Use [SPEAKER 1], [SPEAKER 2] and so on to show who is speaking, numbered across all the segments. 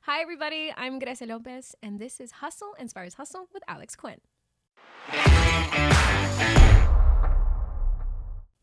[SPEAKER 1] Hi, everybody. I'm Grecia Lopez, and this is Hustle Inspires Hustle with Alex Quin.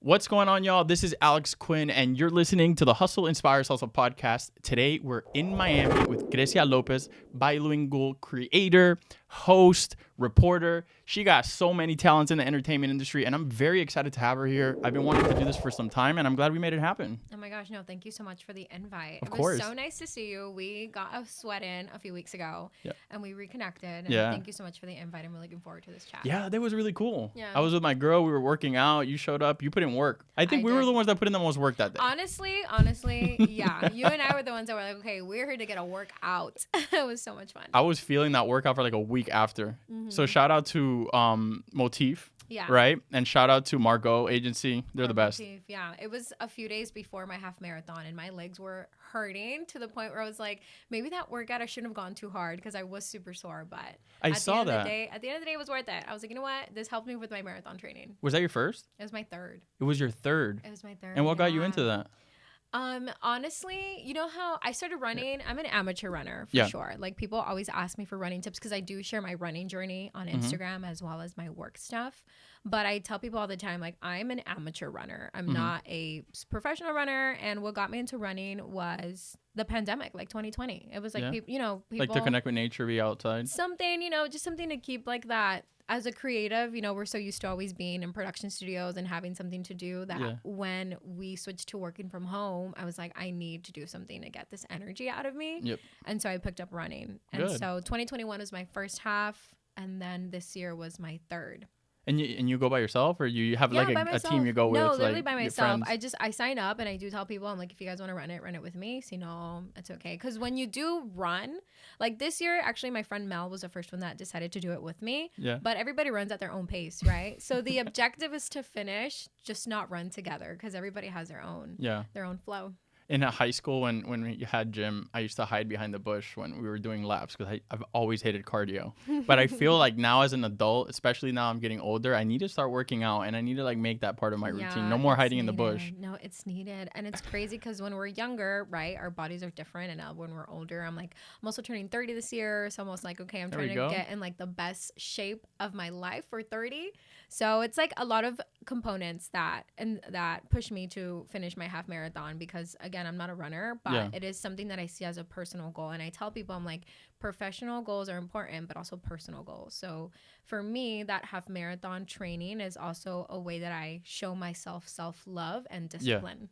[SPEAKER 2] What's going on, y'all? This is Alex Quin, and you're listening to the Hustle Inspires Hustle podcast. Today, we're in Miami with Grecia Lopez, bilingual creator, host, reporter. She got so many talents in the entertainment industry, and I'm very excited to have her here. I've been wanting to do this for some time, and I'm glad we made it happen.
[SPEAKER 1] Oh my gosh, no, thank you so much for the invite.
[SPEAKER 2] Of course.
[SPEAKER 1] It was so nice to see you. We got a sweat in a few weeks ago, and we reconnected. And
[SPEAKER 2] Yeah.
[SPEAKER 1] Thank you so much for the invite. I'm really looking forward to this chat.
[SPEAKER 2] Yeah, that was really cool.
[SPEAKER 1] Yeah.
[SPEAKER 2] I was with my girl. We were working out. You showed up. You put in work. I think we were the ones that put in the most work that day.
[SPEAKER 1] Honestly, yeah. You and I were the ones that were like, okay, we're here to get a workout. It was so much fun.
[SPEAKER 2] I was feeling that workout for like a week after.
[SPEAKER 1] Mm-hmm.
[SPEAKER 2] So shout out to Motif.
[SPEAKER 1] Yeah.
[SPEAKER 2] Right? And shout out to Margot Agency. They're the best.
[SPEAKER 1] Yeah. It was a few days before my half marathon, and my legs were hurting to the point where I was like, maybe that workout I shouldn't have gone too hard because I was super sore. But
[SPEAKER 2] I saw that.
[SPEAKER 1] At the end of the day, it was worth it. I was like, you know what? This helped me with my marathon training.
[SPEAKER 2] Was that your first?
[SPEAKER 1] It was my third.
[SPEAKER 2] It was your third.
[SPEAKER 1] It was my third.
[SPEAKER 2] And what got you into that?
[SPEAKER 1] Honestly, you know how I started running? I'm an amateur runner for sure. Like, people always ask me for running tips because I do share my running journey on Instagram as well as my work stuff. But I tell people all the time, like, I'm an amateur runner. I'm not a professional runner. And what got me into running was the pandemic, like 2020. It was like, people
[SPEAKER 2] like to connect with nature, be outside.
[SPEAKER 1] Something, just something to keep like that. As a creative, we're so used to always being in production studios and having something to do that when we switched to working from home, I was like, I need to do something to get this energy out of me.
[SPEAKER 2] Yep. And
[SPEAKER 1] so I picked up running. And so 2021 was my first half, and then this year was my third.
[SPEAKER 2] And you go by yourself, or you have like a team you go with?
[SPEAKER 1] No, literally by myself. I sign up and I do tell people, I'm like, if you guys want to run it with me. So, it's okay. Because when you do run, like this year, actually, my friend Mel was the first one that decided to do it with me. Yeah. But everybody runs at their own pace, right? So the objective is to finish, just not run together, because everybody has their own flow.
[SPEAKER 2] In high school, when we had gym, I used to hide behind the bush when we were doing laps because I've always hated cardio. But I feel like now as an adult, especially now I'm getting older, I need to start working out and I need to like make that part of my routine. No more hiding in the bush.
[SPEAKER 1] No, it's needed. And it's crazy because when we're younger, right, our bodies are different. And now when we're older, I'm also turning 30 this year. So I'm almost like, okay, I'm trying to get in like the best shape of my life for 30. So it's like a lot of components that push me to finish my half marathon because, again, I'm not a runner, but it is something that I see as a personal goal. And I tell people, I'm like, professional goals are important, but also personal goals. So for me, that half marathon training is also a way that I show myself self-love and discipline.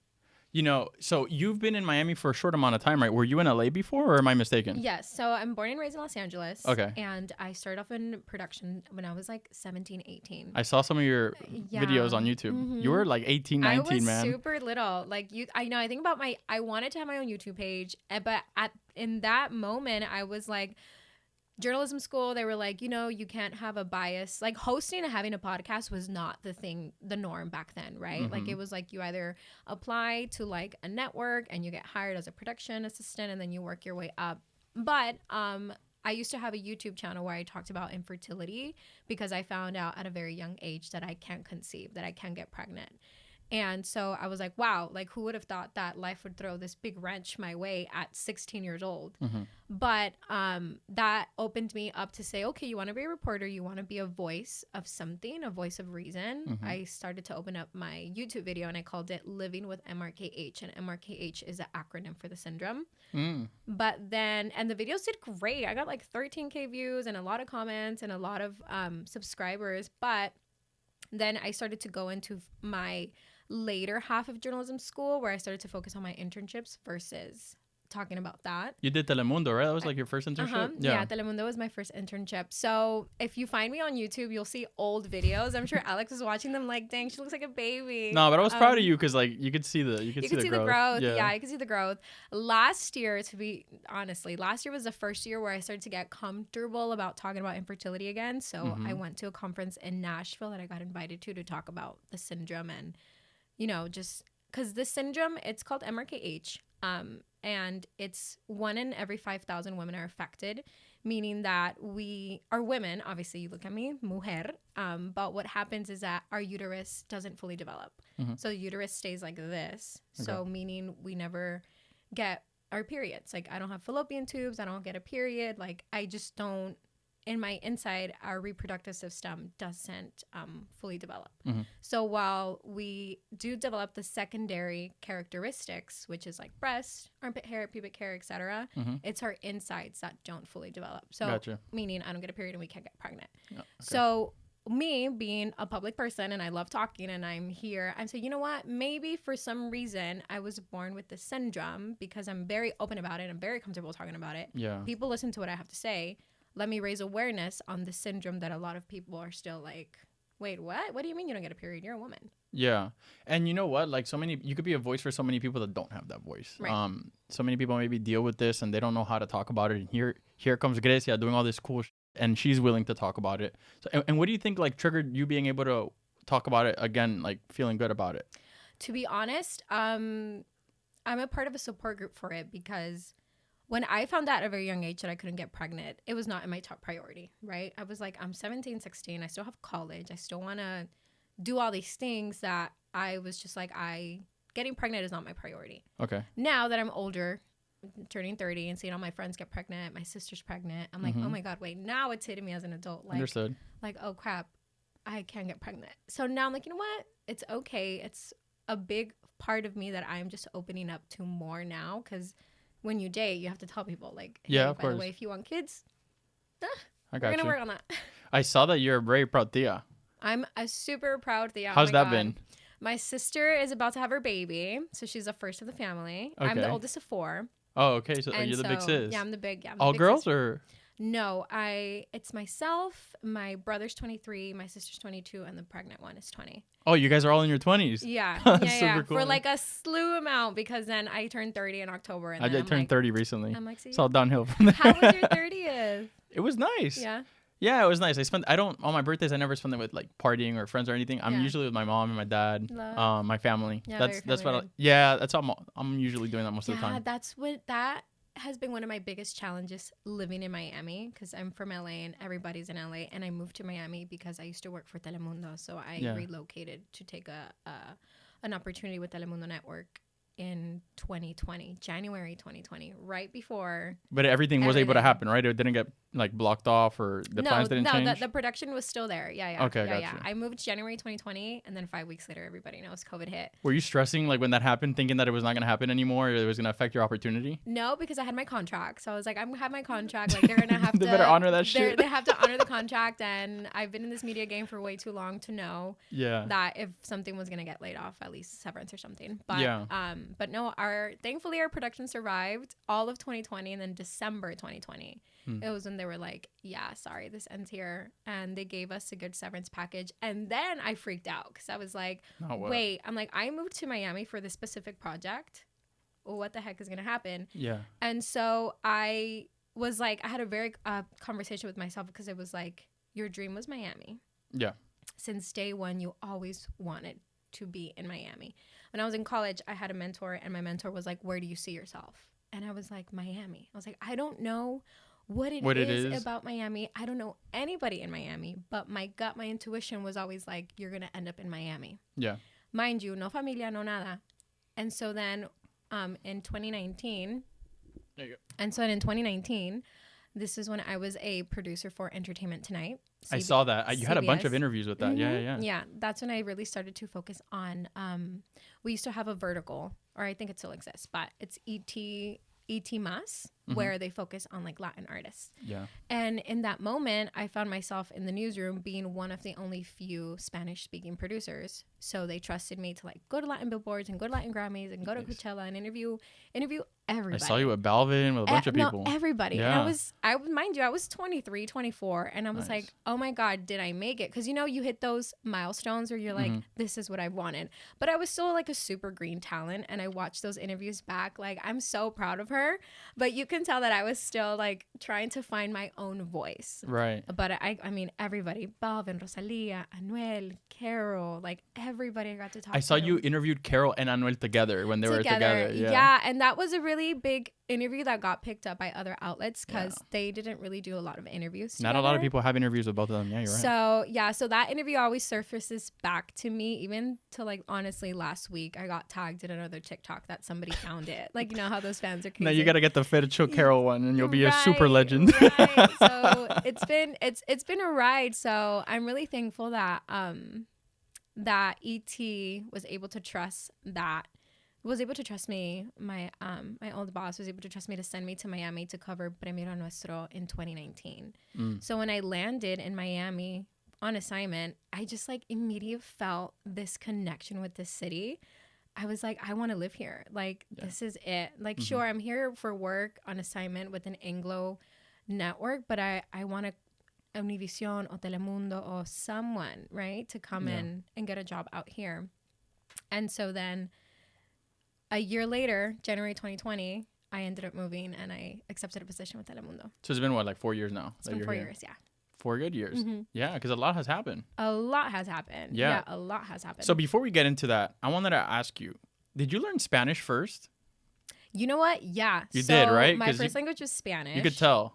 [SPEAKER 2] So you've been in Miami for a short amount of time, right? Were you in LA before, or am I mistaken?
[SPEAKER 1] Yes. So I'm born and raised in Los Angeles.
[SPEAKER 2] Okay.
[SPEAKER 1] And I started off in production when I was like 17, 18.
[SPEAKER 2] I saw some of your videos on YouTube. Mm-hmm. You were like 18, 19, man.
[SPEAKER 1] I was super little. Like I think about I wanted to have my own YouTube page, but in that moment, I was like, journalism school, they were like, you can't have a bias. Like hosting and having a podcast was not the norm back then, right? Mm-hmm. Like it was like you either apply to like a network and you get hired as a production assistant and then you work your way up. But I used to have a YouTube channel where I talked about infertility because I found out at a very young age that I can't conceive, that I can't get pregnant. And so I was like, wow, like who would have thought that life would throw this big wrench my way at 16 years old? Mm-hmm. But that opened me up to say, okay, you want to be a reporter, you want to be a voice of something, a voice of reason. Mm-hmm. I started to open up my YouTube video and I called it Living with MRKH. And MRKH is an acronym for the syndrome. But then, and the videos did great. I got like 13K views and a lot of comments and a lot of subscribers. But then I started to go into my later half of journalism school where I started to focus on my internships versus talking about that.
[SPEAKER 2] You did Telemundo, right? That was like your first internship?
[SPEAKER 1] Uh-huh. Yeah, Telemundo was my first internship. So if you find me on YouTube, you'll see old videos. I'm sure Alex was watching them like, dang, she looks like a baby.
[SPEAKER 2] No, but I was proud of you because like you could see the growth.
[SPEAKER 1] Yeah, I could see the growth. Last year, to be honestly, last year was the first year where I started to get comfortable about talking about infertility again. So I went to a conference in Nashville that I got invited to talk about the syndrome and, just because this syndrome, it's called MRKH. And it's 1 in every 5,000 women are affected, meaning that we are women. Obviously, you look at me, mujer. But what happens is that our uterus doesn't fully develop. Mm-hmm. So the uterus stays like this. Okay. So meaning we never get our periods. Like, I don't have fallopian tubes. I don't get a period. Like, I just don't. In my inside, our reproductive system doesn't fully develop.
[SPEAKER 2] Mm-hmm.
[SPEAKER 1] So while we do develop the secondary characteristics, which is like breast, armpit hair, pubic hair, etc.,
[SPEAKER 2] Mm-hmm.
[SPEAKER 1] it's our insides that don't fully develop. So
[SPEAKER 2] Gotcha.
[SPEAKER 1] meaning I don't get a period and we can't get pregnant.
[SPEAKER 2] Yeah, okay.
[SPEAKER 1] So me being a public person and I love talking and I'm here, I'm saying, you know what? Maybe for some reason I was born with this syndrome because I'm very open about it. I'm very comfortable talking about it.
[SPEAKER 2] Yeah.
[SPEAKER 1] People listen to what I have to say. Let me raise awareness on the syndrome that a lot of people are still like, wait, what? What do you mean you don't get a period? You're a woman.
[SPEAKER 2] Yeah. And you know what? Like, you could be a voice for so many people that don't have that voice.
[SPEAKER 1] Right.
[SPEAKER 2] So many people maybe deal with this and they don't know how to talk about it. And here comes Grecia doing all this cool and she's willing to talk about it. So, and what do you think like triggered you being able to talk about it again, like feeling good about it?
[SPEAKER 1] To be honest, I'm a part of a support group for it because when I found out at a very young age that I couldn't get pregnant, it was not in my top priority, right? I was like, I'm 17, 16. I still have college. I still want to do all these things that I was just like, getting pregnant is not my priority.
[SPEAKER 2] Okay.
[SPEAKER 1] Now that I'm older, turning 30 and seeing all my friends get pregnant, my sister's pregnant, I'm like, oh my God, wait, now it's hitting me as an adult. Like,
[SPEAKER 2] Understood.
[SPEAKER 1] Like, oh crap, I can't get pregnant. So now I'm like, you know what? It's okay. It's a big part of me that I'm just opening up to more now because when you date, you have to tell people like, hey,
[SPEAKER 2] yeah, of
[SPEAKER 1] by
[SPEAKER 2] course.
[SPEAKER 1] the way, if you want kids,
[SPEAKER 2] I got
[SPEAKER 1] we're going to
[SPEAKER 2] you.
[SPEAKER 1] work on that.
[SPEAKER 2] I saw that you're a very proud tia.
[SPEAKER 1] I'm a super proud Thea.
[SPEAKER 2] How's
[SPEAKER 1] oh my
[SPEAKER 2] that
[SPEAKER 1] God.
[SPEAKER 2] been?
[SPEAKER 1] My sister is about to have her baby, so she's the first of the family. I'm the
[SPEAKER 2] Okay.
[SPEAKER 1] oldest of 4.
[SPEAKER 2] Oh, okay. So
[SPEAKER 1] And
[SPEAKER 2] you're the big sis.
[SPEAKER 1] Yeah, I'm the big. Yeah, I'm the
[SPEAKER 2] All
[SPEAKER 1] big
[SPEAKER 2] girls
[SPEAKER 1] sister.
[SPEAKER 2] or?
[SPEAKER 1] No, it's myself, my brother's 23, my sister's 22, and the pregnant one is 20.
[SPEAKER 2] Oh, you guys are all in your 20s.
[SPEAKER 1] Yeah,
[SPEAKER 2] That's
[SPEAKER 1] yeah.
[SPEAKER 2] super cool.
[SPEAKER 1] For like a slew amount because then I turned 30 in October. And
[SPEAKER 2] I
[SPEAKER 1] then
[SPEAKER 2] did turn 30 recently.
[SPEAKER 1] I'm like, see,
[SPEAKER 2] It's all downhill from there.
[SPEAKER 1] how was your 30th?
[SPEAKER 2] It was nice.
[SPEAKER 1] Yeah.
[SPEAKER 2] Yeah, it was nice. On my birthdays, I never spend it with like partying or friends or anything. I'm
[SPEAKER 1] Yeah.
[SPEAKER 2] usually with my mom and my dad,
[SPEAKER 1] Love.
[SPEAKER 2] my family.
[SPEAKER 1] Yeah,
[SPEAKER 2] that's
[SPEAKER 1] very
[SPEAKER 2] what.
[SPEAKER 1] family.
[SPEAKER 2] That's all. I'm usually doing that most of the time.
[SPEAKER 1] That has been one of my biggest challenges living in Miami because I'm from LA and everybody's in LA, and I moved to Miami because I used to work for Telemundo, so I relocated to take an opportunity with Telemundo Network in 2020, January 2020, right before.
[SPEAKER 2] But everything was able to happen, right? It didn't get like blocked off or the plans didn't change?
[SPEAKER 1] No, the production was still there. Yeah.
[SPEAKER 2] Okay,
[SPEAKER 1] yeah,
[SPEAKER 2] gotcha.
[SPEAKER 1] I moved January 2020, and then 5 weeks later, everybody knows COVID hit.
[SPEAKER 2] Were you stressing like when that happened, thinking that it was not going to happen anymore or it was going to affect your opportunity?
[SPEAKER 1] No, because I had my contract. So I was like, I'm have my contract. Like, they're going to have to.
[SPEAKER 2] They better honor that shit.
[SPEAKER 1] They have to honor the contract. And I've been in this media game for way too long to know that if something was going to get laid off, at least severance or something. But no, thankfully our production survived all of 2020, and then December 2020. It was when they were like, yeah, sorry, this ends here. And they gave us a good severance package. And then I freaked out because I was like, wait, I'm like, I moved to Miami for this specific project. Well, what the heck is going to happen?
[SPEAKER 2] Yeah.
[SPEAKER 1] And so I was like, I had a very conversation with myself because it was like, your dream was Miami.
[SPEAKER 2] Yeah.
[SPEAKER 1] Since day one, you always wanted to be in Miami. When I was in college, I had a mentor, and my mentor was like, where do you see yourself? And I was like, Miami. I was like, I don't know what it is about Miami. I don't know anybody in Miami, but my gut, my intuition was always like, you're going to end up in Miami.
[SPEAKER 2] Yeah.
[SPEAKER 1] Mind you, no familia, no nada. And so then in 2019, this is when I was a producer for Entertainment Tonight.
[SPEAKER 2] I saw that. You had a bunch of interviews with that.
[SPEAKER 1] Mm-hmm. Yeah. That's when I really started to focus on, we used to have a vertical, or I think it still exists, but it's ET Mas, where they focus on like Latin artists.
[SPEAKER 2] Yeah.
[SPEAKER 1] And in that moment, I found myself in the newsroom being one of the only few Spanish speaking producers. So they trusted me to like go to Latin billboards and go to Latin Grammys and go to Coachella and interview everybody.
[SPEAKER 2] I saw you with Balvin with a bunch of people.
[SPEAKER 1] Everybody.
[SPEAKER 2] Yeah.
[SPEAKER 1] And I was 23, 24. And I was like, oh my God, did I make it? Because, you hit those milestones where you're like, this is what I wanted. But I was still like a super green talent. And I watched those interviews back. Like, I'm so proud of her. But you can can tell that I was still like trying to find my own voice.
[SPEAKER 2] Right.
[SPEAKER 1] But I mean, everybody, Balvin, Rosalia, Anuel, Carol, like everybody I got to talk to.
[SPEAKER 2] I saw you interviewed Carol and Anuel together when they were together.
[SPEAKER 1] Yeah. And that was a really big interview that got picked up by other outlets because they didn't really do a lot of interviews together.
[SPEAKER 2] Not a lot of people have interviews with both of them. Yeah, you're right.
[SPEAKER 1] So that interview always surfaces back to me, even to like honestly last week I got tagged in another TikTok that somebody found it. Like, you know how those fans are crazy.
[SPEAKER 2] Now you gotta get the Fercho Carol one and you'll be a super legend.
[SPEAKER 1] Right. So it's been a ride. So I'm really thankful that that ET was able to trust me. My old boss was able to trust me to send me to Miami to cover Primero Nuestro in 2019. So when I landed in Miami on assignment, I just like immediately felt this connection with this city. I was like, I want to live here. Like, this is it. Like, sure, I'm here for work on assignment with an Anglo network, but I want a Univision or Telemundo or someone, right, to come in and get a job out here. And so then a year later, January 2020, I ended up moving and I accepted a position with Telemundo.
[SPEAKER 2] So it's been what, like 4 years now?
[SPEAKER 1] It's been 4 years, yeah.
[SPEAKER 2] 4 good years. Yeah, because a lot has happened.
[SPEAKER 1] A lot has happened. Yeah, a lot has happened.
[SPEAKER 2] So before we get into that, I wanted to ask you, did you learn Spanish first?
[SPEAKER 1] You know what? Yeah.
[SPEAKER 2] You did, right?
[SPEAKER 1] My first language was Spanish.
[SPEAKER 2] You could tell.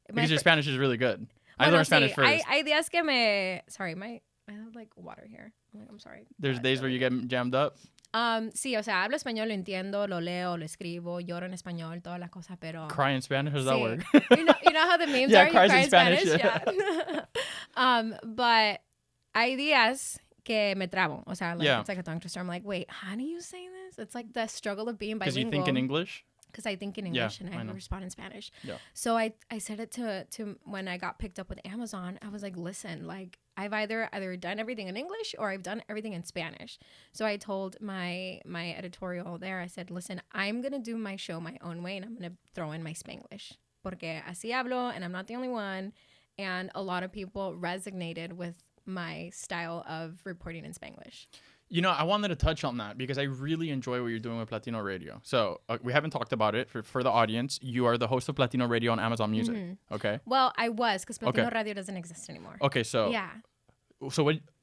[SPEAKER 2] Because your Spanish is really good. I learned Spanish first.
[SPEAKER 1] Hay días que me... Sorry, I have like water here. I'm sorry.
[SPEAKER 2] There's days where you get jammed up?
[SPEAKER 1] Sí, o sea, hablo español, lo entiendo, lo leo, lo escribo, lloro en español, todas las cosas, pero...
[SPEAKER 2] Cry in Spanish? How does that work?
[SPEAKER 1] You know how the memes are?
[SPEAKER 2] Cries in Spanish.
[SPEAKER 1] Yeah. But hay días que me trabo. O sea, like, it's like a tongue twister. I'm like, wait, how do you say this? It's like the struggle of being bilingual.
[SPEAKER 2] Because you think in English?
[SPEAKER 1] Because I think in English and I respond in Spanish.
[SPEAKER 2] Yeah.
[SPEAKER 1] So I said it to when I got picked up with Amazon. I was like, listen, like I've either done everything in English or I've done everything in Spanish. So I told my editorial there, I said, listen, I'm going to do my show my own way and I'm going to throw in my Spanglish. Porque así hablo and I'm not the only one. And a lot of people resonated with my style of reporting in Spanglish.
[SPEAKER 2] You know, I wanted to touch on that because I really enjoy what you're doing with Latino Radio. So we haven't talked about it for the audience. You are the host of Latino Radio on Amazon Music. Okay.
[SPEAKER 1] Well, I was because Latino Radio doesn't exist anymore.
[SPEAKER 2] Okay, so
[SPEAKER 1] yeah.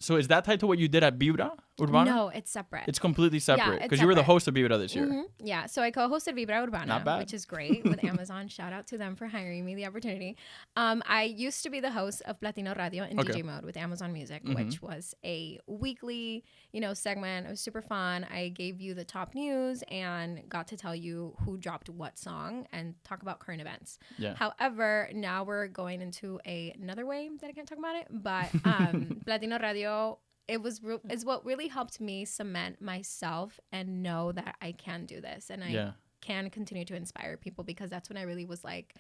[SPEAKER 2] So is that tied to what you did at Vibra Urbana?
[SPEAKER 1] No, it's separate.
[SPEAKER 2] It's completely separate because you were the host of Vibra this year.
[SPEAKER 1] Yeah, so I co-hosted Vibra Urbana,
[SPEAKER 2] Not bad.
[SPEAKER 1] which is great with Amazon. Shout out to them for hiring me the opportunity. I used to be the host of Latino Radio in DJ mode with Amazon Music, which was a weekly, segment. It was super fun. I gave you the top news and got to tell you who dropped what song and talk about current events.
[SPEAKER 2] Yeah.
[SPEAKER 1] However, now we're going into another way that I can't talk about it, but Latino Radio is what really helped me cement myself and know that I can do this and I can continue to inspire people, because that's when I really was like,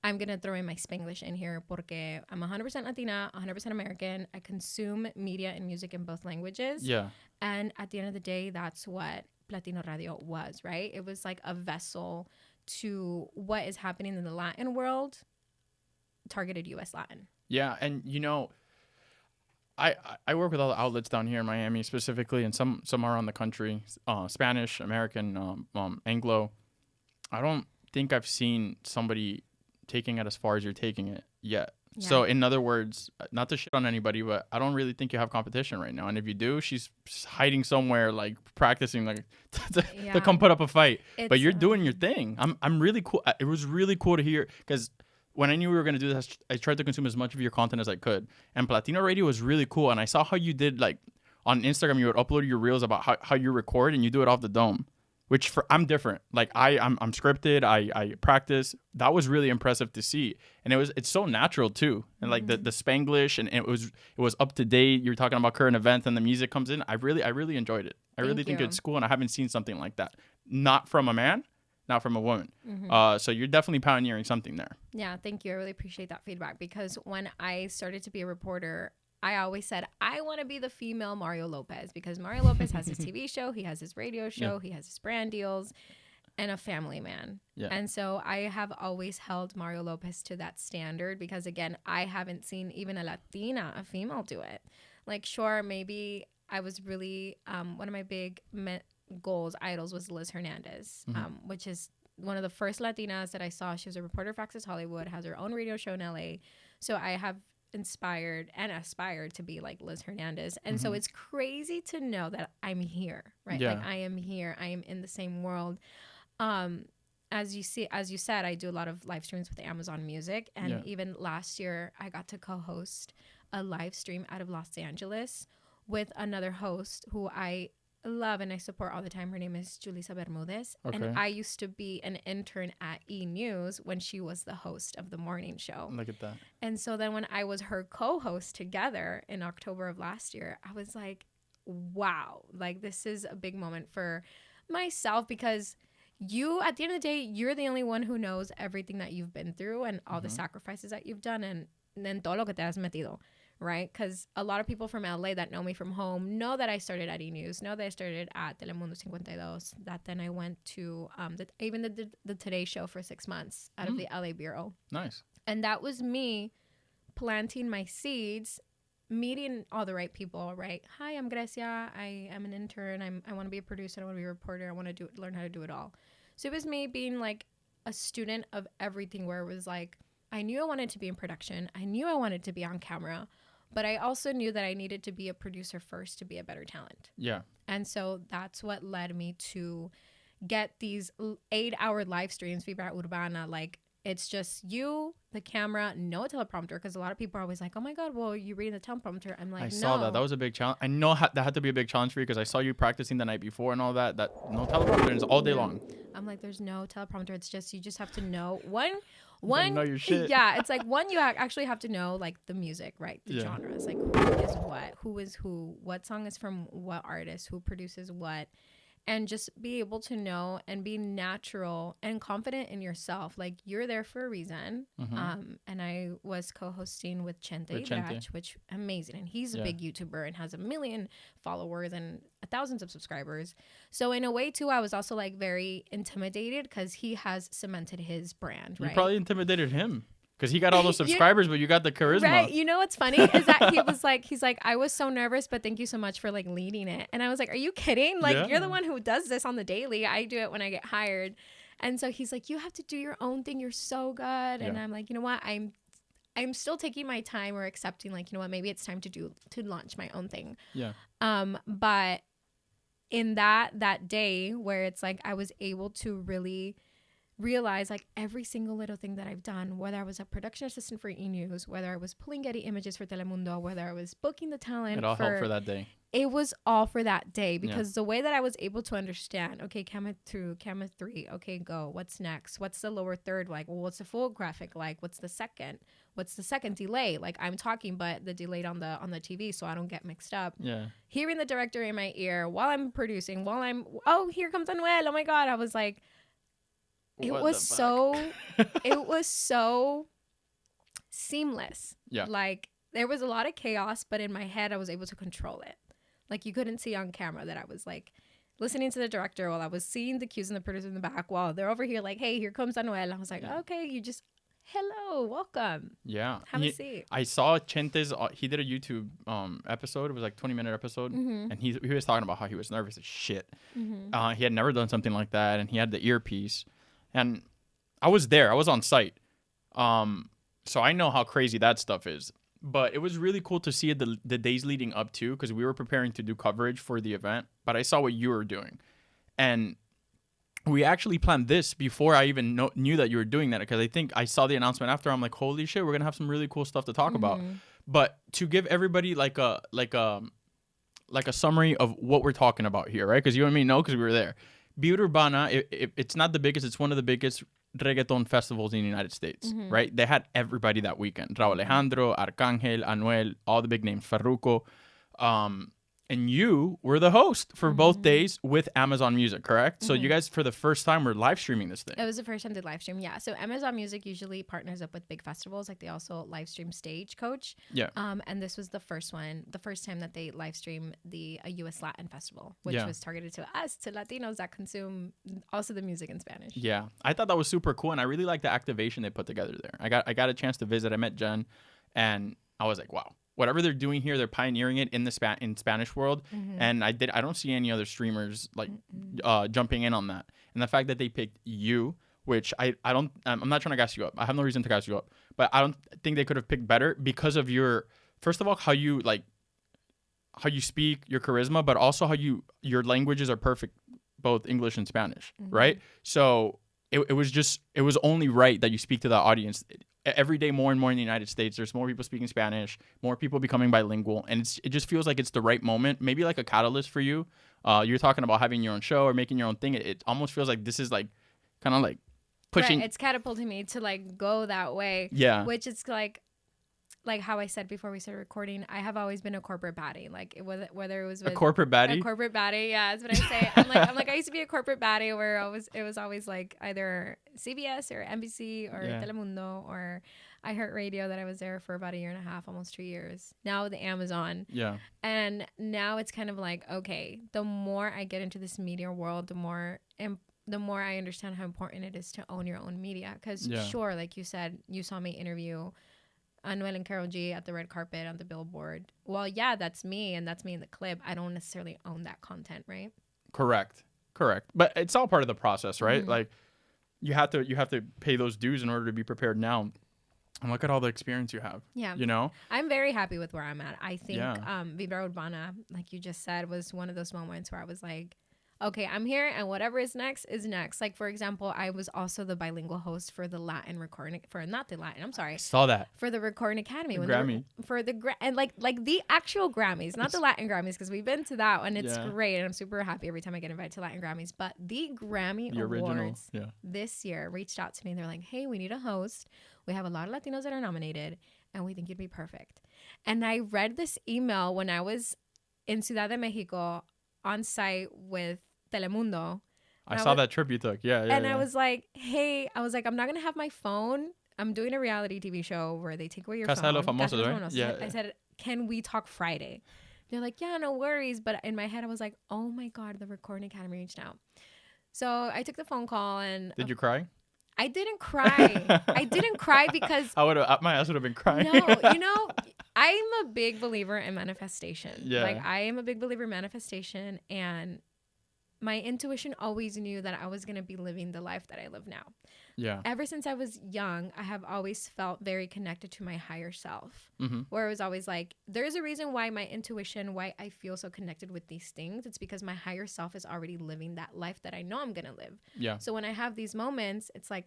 [SPEAKER 1] I'm going to throw in my Spanglish in here porque I'm 100% Latina, 100% American. I consume media and music in both languages. Yeah. And at the end of the day, that's what Latino Radio was, right? It was like a vessel to what is happening in the Latin world, targeted U.S. Latin.
[SPEAKER 2] Yeah. And, I work with all the outlets down here in Miami specifically, and some around the country, Spanish, American, Anglo. I don't think I've seen somebody taking it as far as you're taking it yet. Yeah. So in other words, not to shit on anybody, but I don't really think you have competition right now. And if you do, she's hiding somewhere, like practicing, like to come put up a fight. But you're doing your thing. I'm really cool. It was really cool to hear, because when I knew we were going to do this, I tried to consume as much of your content as I could. And Latino Radio was really cool. And I saw how you did, like, on Instagram, you would upload your reels about how you record, and you do it off the dome, which I'm different. Like, I'm scripted. I practice. That was really impressive to see. And it's so natural, too. And, like, the Spanglish, and it was up to date. You're talking about current events, and the music comes in. I really enjoyed it. I really think it's cool, and I haven't seen something like that. Not from a man. Not from a woman. So you're definitely pioneering something there.
[SPEAKER 1] Yeah, thank you. I really appreciate that feedback, because when I started to be a reporter, I always said, I want to be the female Mario Lopez, because Mario Lopez has his TV show, he has his radio show, he has his brand deals, and a family man. Yeah. And so I have always held Mario Lopez to that standard, because, again, I haven't seen even a Latina, a female, do it. Like, sure, maybe I was really, one of my big goals, idols, was Liz Hernandez, which is one of the first Latinas that I saw. She was a reporter for Access Hollywood, has her own radio show in LA. So I have inspired and aspired to be like Liz Hernandez. And so it's crazy to know that I'm here, right?
[SPEAKER 2] Yeah.
[SPEAKER 1] Like I am here. I am in the same world. As you said, I do a lot of live streams with Amazon Music. And even last year, I got to co-host a live stream out of Los Angeles with another host who I love and I support all the time. Her name is Julissa Bermudez.
[SPEAKER 2] Okay.
[SPEAKER 1] And I used to be an intern at E! News when she was the host of the morning show.
[SPEAKER 2] Look at that.
[SPEAKER 1] And so then when I was her co-host together in October of last year, I was like, wow, like this is a big moment for myself because you, at the end of the day, you're the only one who knows everything that you've been through and all the sacrifices that you've done and then todo lo que te has metido, right? Because a lot of people from LA that know me from home know that I started at E! News, know that I started at Telemundo 52, that then I went to even the Today Show for 6 months out of the LA Bureau.
[SPEAKER 2] Nice.
[SPEAKER 1] And that was me planting my seeds, meeting all the right people, right? Hi, I'm Grecia. I am an intern. I want to be a producer. I want to be a reporter. I want to learn how to do it all. So it was me being like a student of everything where it was like, I knew I wanted to be in production. I knew I wanted to be on camera, but I also knew that I needed to be a producer first to be a better talent.
[SPEAKER 2] Yeah.
[SPEAKER 1] And so that's what led me to get these 8-hour live streams, Vibra Urbana, like it's just you, the camera, no teleprompter. Because a lot of people are always like, oh my God, well, you reading the teleprompter. I'm like, no.
[SPEAKER 2] I saw that. That was a big challenge. I know that had to be a big challenge for you because I saw you practicing the night before and all that. That no teleprompter is all day long.
[SPEAKER 1] I'm like, there's no teleprompter. It's just, you just have to know one,
[SPEAKER 2] know your shit.
[SPEAKER 1] Yeah, it's like one, you actually have to know like the music, right? The genres, like who is who, what song is from what artist, who produces what. And just be able to know and be natural and confident in yourself. Like, you're there for a reason. And I was co-hosting with Chente, which amazing. And he's a big YouTuber and has 1 million followers and thousands of subscribers. So in a way, too, I was also like very intimidated because he has cemented his brand, right?
[SPEAKER 2] You probably intimidated him. Because he got all those subscribers, but you got the charisma.
[SPEAKER 1] Right. You know what's funny is that he's like, I was so nervous, but thank you so much for like leading it. And I was like, are you kidding? Like, you're the one who does this on the daily. I do it when I get hired. And so he's like, you have to do your own thing. You're so good. And I'm like, you know what? I'm still taking my time or accepting like, you know what? Maybe it's time to launch my own thing.
[SPEAKER 2] Yeah.
[SPEAKER 1] But in that day where it's like I was able to really realize like every single little thing that I've done, whether I was a production assistant for E! News, whether I was pulling Getty images for Telemundo, whether I was booking the talent.
[SPEAKER 2] It all helped for that day.
[SPEAKER 1] It was all for that day because the way that I was able to understand, okay, camera 2, camera 3, okay, go. What's next? What's the lower third like? Well, what's the full graphic like? What's the second? What's the second delay? Like I'm talking, but the delayed on the TV so I don't get mixed up.
[SPEAKER 2] Yeah. Hearing
[SPEAKER 1] the director in my ear while I'm producing, oh, here comes Anuel. Oh my God. I was like, it was so seamless.
[SPEAKER 2] Yeah.
[SPEAKER 1] Like there was a lot of chaos, but in my head I was able to control it. Like you couldn't see on camera that I was like listening to the director while I was seeing the cues and the producer in the back while they're over here like, hey, here comes Anuel. I was like, okay, you just, hello, welcome.
[SPEAKER 2] Yeah.
[SPEAKER 1] Have a seat.
[SPEAKER 2] I saw Chente's, he did a YouTube episode. It was like 20-minute episode. And he was talking about how he was nervous as shit. He had never done something like that. And he had the earpiece. And I was there. I was on site. So I know how crazy that stuff is. But it was really cool to see it the days leading up to because we were preparing to do coverage for the event. But I saw what you were doing. And we actually planned this before I even knew that you were doing that because I think I saw the announcement after. I'm like, holy shit, we're going to have some really cool stuff to talk about. But to give everybody like a summary of what we're talking about here, right? Because you and me know because we were there. Vibra Urbana, it's not the biggest. It's one of the biggest reggaeton festivals in the United States, right? They had everybody that weekend. Raúl Alejandro, Arcángel, Anuel, all the big names, Farruko. And you were the host for both days with Amazon Music, correct? So you guys, for the first time, were live streaming this thing.
[SPEAKER 1] It was the first time they live stream, yeah. So Amazon Music usually partners up with big festivals. Like they also live stream Stagecoach.
[SPEAKER 2] Yeah.
[SPEAKER 1] And this was the first time that they live stream a U.S. Latin festival, which was targeted to us, to Latinos that consume also the music in Spanish. Yeah.
[SPEAKER 2] I thought that was super cool. And I really like the activation they put together there. I got a chance to visit. I met Jen and I was like, wow. whatever they're doing here, they're pioneering it in the in Spanish world.
[SPEAKER 1] Mm-hmm.
[SPEAKER 2] And I don't see any other streamers like jumping in on that. And the fact that they picked you, which I'm not trying to gas you up. I have no reason to gas you up, but I don't think they could have picked better because of your, first of all, how you speak, your charisma, but also how your languages are perfect, both English and Spanish, right? So it was only right that you speak to the audience. Every day, more and more in the United States, there's more people speaking Spanish, more people becoming bilingual, and it just feels like it's the right moment, maybe like a catalyst for you. You're talking about having your own show or making your own thing. It almost feels like this is like kind of like pushing.
[SPEAKER 1] Right, it's catapulting me to like go that way.
[SPEAKER 2] Yeah.
[SPEAKER 1] Which is like how I said before we started recording, I have always been a corporate baddie. Like whether it was with
[SPEAKER 2] A corporate baddie?
[SPEAKER 1] A corporate baddie, yeah, that's what I say. I'm like I used to be a corporate baddie where it was always like either CBS or NBC or Telemundo or iHeartRadio that I was there for about 1.5 years, almost 2 years. Now the Amazon.
[SPEAKER 2] Yeah.
[SPEAKER 1] And now it's kind of like, okay, the more I get into this media world, the more I understand how important it is to own your own media. Because sure, like you said, you saw me interview Anuel and Karol G at the red carpet on the billboard. Well, yeah, that's me, and that's me in the clip. I don't necessarily own that content, right?
[SPEAKER 2] Correct. But it's all part of the process, right? Mm-hmm. Like you have to pay those dues in order to be prepared now. And look at all the experience you have. Yeah. You know?
[SPEAKER 1] I'm very happy with where I'm at. I think Vibra Urbana, like you just said, was one of those moments where I was like, okay, I'm here, and whatever is next is next. Like, for example, I was also the bilingual host for the Latin recording, not the Latin, I'm sorry.
[SPEAKER 2] I saw that.
[SPEAKER 1] For the Recording Academy.
[SPEAKER 2] The Grammy.
[SPEAKER 1] And like the actual Grammys, not the Latin Grammys, because we've been to that one. It's great, and I'm super happy every time I get invited to Latin Grammys. But the Grammy Awards this year reached out to me. They're like, hey, we need a host. We have a lot of Latinos that are nominated, and we think you'd be perfect. And I read this email when I was in Ciudad de Mexico on site with Telemundo.
[SPEAKER 2] I saw that trip you took. And
[SPEAKER 1] I was like, hey, I'm not going to have my phone. I'm doing a reality TV show where they take away your phone.
[SPEAKER 2] Casa de los Famosos, right?
[SPEAKER 1] Yeah. I said, can we talk Friday? They're like, yeah, no worries. But in my head, I was like, oh my God, the Recording Academy reached out. So I took the phone call and...
[SPEAKER 2] Did you cry?
[SPEAKER 1] I didn't cry. I didn't cry because...
[SPEAKER 2] my ass would have been crying.
[SPEAKER 1] No, I'm a big believer in manifestation.
[SPEAKER 2] Yeah.
[SPEAKER 1] Like, I am a big believer in manifestation, and my intuition always knew that I was going to be living the life that I live now.
[SPEAKER 2] Yeah.
[SPEAKER 1] Ever since I was young, I have always felt very connected to my higher self, where it was always like, there's a reason why my intuition, why I feel so connected with these things. It's because my higher self is already living that life that I know I'm going to live. Yeah. So when I have these moments, it's like...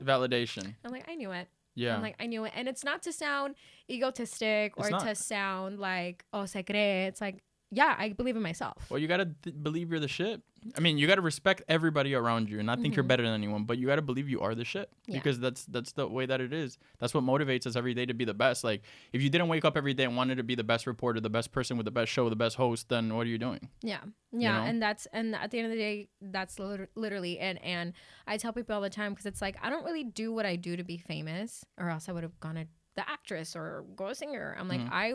[SPEAKER 2] validation.
[SPEAKER 1] I'm like, I knew it.
[SPEAKER 2] Yeah.
[SPEAKER 1] I'm like, I knew it. And it's not to sound egotistic or to sound like, oh, se cree. It's like, yeah, I believe in myself.
[SPEAKER 2] Well, you got to believe you're the shit. I mean, you got to respect everybody around you and not think you're better than anyone, but you got to believe you are the shit because that's the way that it is. That's what motivates us every day to be the best. Like, if you didn't wake up every day and wanted to be the best reporter, the best person with the best show, the best host, then what are you doing?
[SPEAKER 1] Yeah. Yeah. You know? And at the end of the day, that's literally it. And I tell people all the time, because it's like, I don't really do what I do to be famous, or else I would have gone to the actress or go a singer. I'm like, I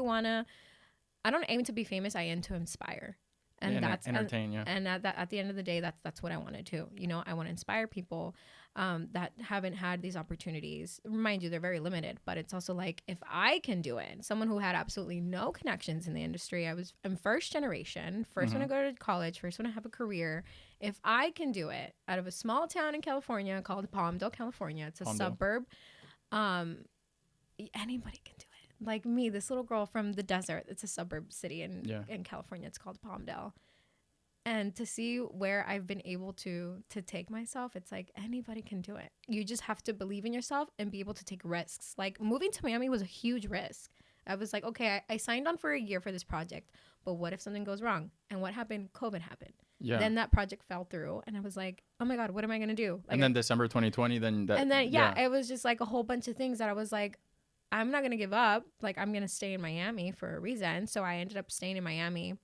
[SPEAKER 1] don't aim to be famous. I aim to inspire. And that's
[SPEAKER 2] entertain,
[SPEAKER 1] And at the end of the day, that's what I want to do. You know, I want to inspire people that haven't had these opportunities. Remind you, they're very limited, but it's also like, if I can do it, someone who had absolutely no connections in the industry, I'm first generation, first one to go to college, first one to have a career. If I can do it out of a small town in California called Palmdale, California, it's a suburb. Anybody can do it. Like me, this little girl from the desert. It's a suburb city in California. It's called Palmdale. And to see where I've been able to take myself, it's like anybody can do it. You just have to believe in yourself and be able to take risks. Like, moving to Miami was a huge risk. I was like, okay, I signed on for a year for this project, but what if something goes wrong? And what happened? COVID happened. Yeah. Then that project fell through, and I was like, oh my God, what am I going to do? Like,
[SPEAKER 2] and then December 2020,
[SPEAKER 1] it was just like a whole bunch of things that I was like, I'm not going to give up. Like, I'm going to stay in Miami for a reason. So I ended up staying in Miami,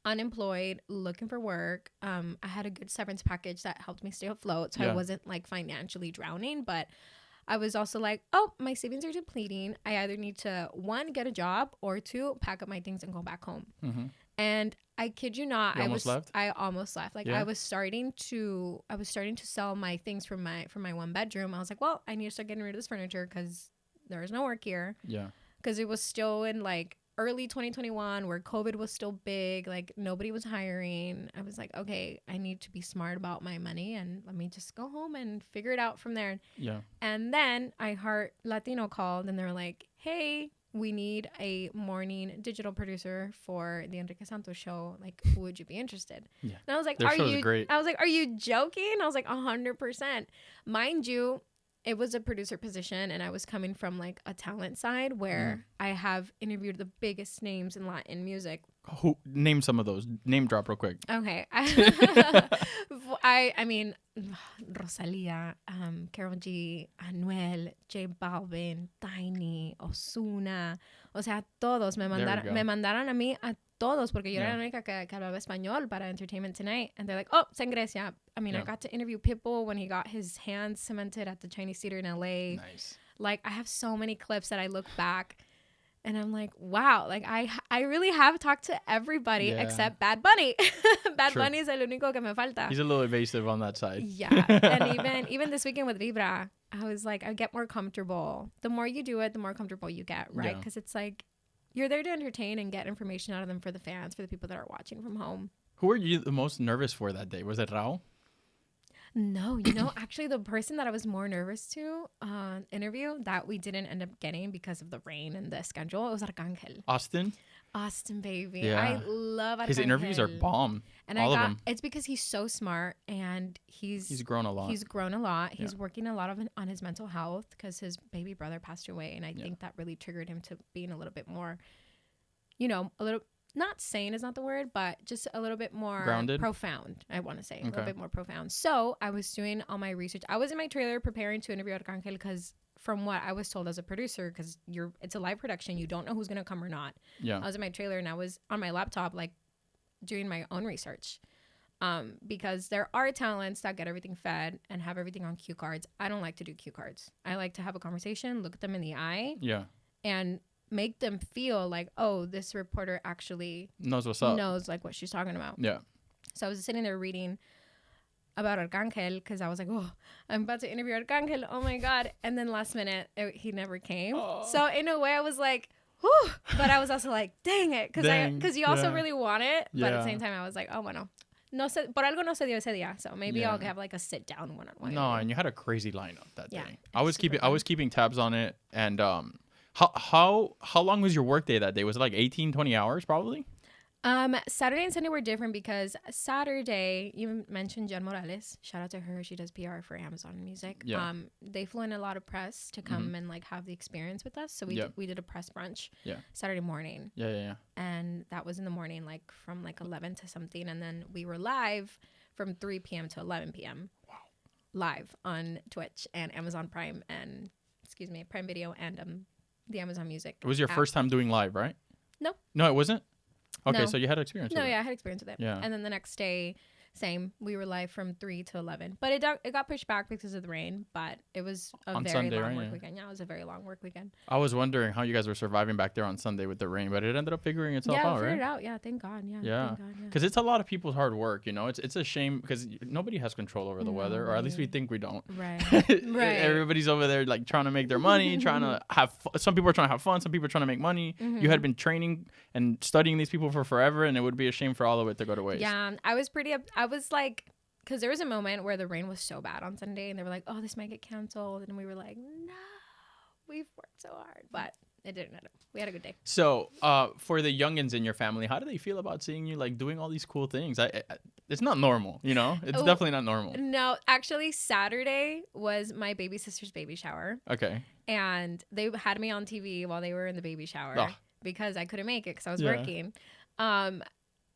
[SPEAKER 1] unemployed, looking for work. I had a good severance package that helped me stay afloat. So I wasn't like financially drowning, but I was also like, oh, my savings are depleting. I either need to, 1, get a job, or 2, pack up my things and go back home. And I kid you not, I almost left. Like, I was starting to sell my things from my 1 bedroom. I was like, well, I need to start getting rid of this furniture because there's no work here. Yeah. because it was still in like early 2021 where COVID was still big. Like nobody was hiring. I was like, okay, I need to be smart about my money and let me just go home and figure it out from there.
[SPEAKER 2] Yeah.
[SPEAKER 1] And then iHeart Latino called and they were like, hey, we need a morning digital producer for the Enrique Santos show. Like, would you be interested?
[SPEAKER 2] Yeah.
[SPEAKER 1] And I was like,
[SPEAKER 2] Their show's great.
[SPEAKER 1] I was like, are you joking? I was like, 100%. Mind you, it was a producer position and I was coming from like a talent side where I have interviewed the biggest names in Latin music.
[SPEAKER 2] Who name some of those? Name drop real quick.
[SPEAKER 1] Okay. I mean, Rosalia, Karol G, Anuel, J Balvin, Tiny, Ozuna. O sea, todos me mandaron a mí a todos porque yo era la única que hablaba español para Entertainment Tonight. And they're like, oh, it's en Grecia. I mean, I got to interview Pitbull when he got his hands cemented at the Chinese Theater in LA.
[SPEAKER 2] Nice.
[SPEAKER 1] Like, I have so many clips that I look back and I'm like, wow, like I really have talked to everybody except Bad Bunny. Bad Bunny es el único que me falta.
[SPEAKER 2] He's a little evasive on that side.
[SPEAKER 1] Yeah. And even this weekend with Vibra, I was like, I get more comfortable. The more you do it, the more comfortable you get, right? Because it's like, you're there to entertain and get information out of them for the fans, for the people that are watching from home.
[SPEAKER 2] Who were you the most nervous for that day? Was it Rao?
[SPEAKER 1] No, actually the person that I was more nervous to interview that we didn't end up getting because of the rain and the schedule, it was Arcangel. Austin, baby. Yeah. I love Arcangel.
[SPEAKER 2] His interviews are bomb.
[SPEAKER 1] And
[SPEAKER 2] all of them.
[SPEAKER 1] It's because he's so smart and he's
[SPEAKER 2] grown a lot.
[SPEAKER 1] He's working a lot on his mental health because his baby brother passed away. And I think that really triggered him to being a little bit more, a little, not sane is not the word, but just a little bit more
[SPEAKER 2] grounded,
[SPEAKER 1] profound, I want to say. A little bit more profound. So I was doing all my research. I was in my trailer preparing to interview Arcangel because from what I was told as a producer, because it's a live production, you don't know who's going to come or not.
[SPEAKER 2] Yeah.
[SPEAKER 1] I was in my trailer and I was on my laptop, like doing my own research. Because there are talents that get everything fed and have everything on cue cards. I don't like to do cue cards. I like to have a conversation, look at them in the eye.
[SPEAKER 2] Yeah.
[SPEAKER 1] And make them feel like, oh, this reporter actually
[SPEAKER 2] knows what's up,
[SPEAKER 1] knows like what she's talking about.
[SPEAKER 2] Yeah.
[SPEAKER 1] So I was sitting there reading about Arcangel because I was like, oh, I'm about to interview Arcangel. Oh my God. And then last minute, he never came. Oh. So in a way I was like, whew. But I was also like, dang it. Because you also really want it. But at the same time, I was like, oh, bueno. No sé, por algo no se dio ese día. So maybe I'll have like a sit down one-on-one.
[SPEAKER 2] No, and you had a crazy lineup that day. I was keeping tabs on it. And how long was your work day that day? Was it like 18, 20 hours probably?
[SPEAKER 1] Saturday and Sunday were different because Saturday, you mentioned Jen Morales. Shout out to her. She does PR for Amazon Music. Yeah. They flew in a lot of press to come and like have the experience with us. So we did a press brunch Saturday morning. Yeah. And that was in the morning, like from like 11 to something. And then we were live from 3 p.m. to 11 p.m. Wow. Live on Twitch and Amazon Prime and, Prime Video and the Amazon Music.
[SPEAKER 2] It was your first time doing live, right?
[SPEAKER 1] No.
[SPEAKER 2] No, it wasn't? Okay,
[SPEAKER 1] no.
[SPEAKER 2] So you had experience with it.
[SPEAKER 1] No, yeah, I had experience with it. Yeah. And then the next day, same. We were live from 3 to 11. But it got pushed back because of the rain. But it was a very long work weekend. Yeah, it was a very long work weekend.
[SPEAKER 2] I was wondering how you guys were surviving back there on Sunday with the rain. But it ended up figuring itself out, right?
[SPEAKER 1] Yeah, figured it out. Yeah, thank God. Yeah.
[SPEAKER 2] Because it's a lot of people's hard work, It's a shame because nobody has control over the weather. Or at least we think we don't.
[SPEAKER 1] Right.
[SPEAKER 2] Everybody's over there like trying to make their money, trying to have some people are trying to have fun. Some people are trying to make money. You had been training and studying these people for forever. And it would be a shame for all of it to go to waste.
[SPEAKER 1] Yeah, I was like, because there was a moment where the rain was so bad on Sunday and they were like, oh, this might get canceled. And we were like, no, we've worked so hard. But it didn't matter. We had a good day.
[SPEAKER 2] So for the youngins in your family, how do they feel about seeing you like doing all these cool things? It's not normal, It's definitely not normal.
[SPEAKER 1] No, actually, Saturday was my baby sister's baby shower.
[SPEAKER 2] Okay.
[SPEAKER 1] And they had me on TV while they were in the baby shower because I couldn't make it because I was working.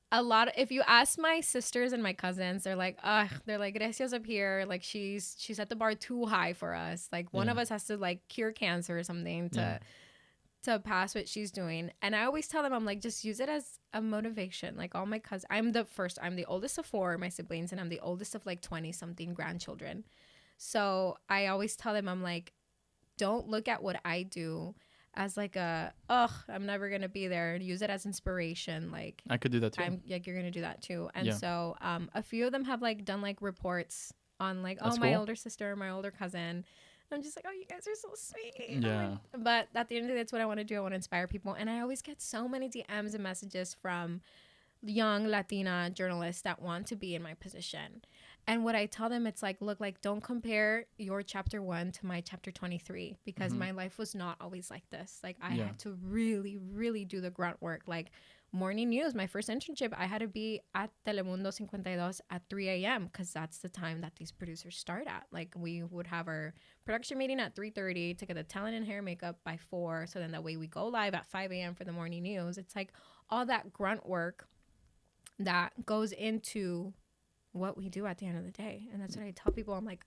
[SPEAKER 1] If you ask my sisters and my cousins, they're like, Grecia's up here. Like she's set the bar too high for us. Like one of us has to like cure cancer or something to pass what she's doing. And I always tell them, I'm like, just use it as a motivation. Like all my cousins, I'm the oldest of 4, my siblings, and I'm the oldest of like 20 something grandchildren. So I always tell them, I'm like, don't look at what I do as like I'm never gonna be there. Use it as inspiration. Like
[SPEAKER 2] I could do that too.
[SPEAKER 1] You're gonna do that too. And so a few of them have like done like reports on like my older sister, my older cousin. I'm just like, oh, you guys are so sweet.
[SPEAKER 2] Yeah.
[SPEAKER 1] But at the end of the day, that's what I want to do. I want to inspire people. And I always get so many DMs and messages from young Latina journalists that want to be in my position. And what I tell them, it's like, look, like, don't compare your chapter 1 to my chapter 23, because my life was not always like this. Like, I had to really, really do the grunt work. Like, morning news, my first internship, I had to be at Telemundo 52 at 3 a.m. because that's the time that these producers start at. Like, we would have our production meeting at 3:30 to get the talent and hair and makeup by 4. So then that way we go live at 5 a.m. for the morning news. It's like all that grunt work that goes into what we do at the end of the day. And that's what I tell people. I'm like,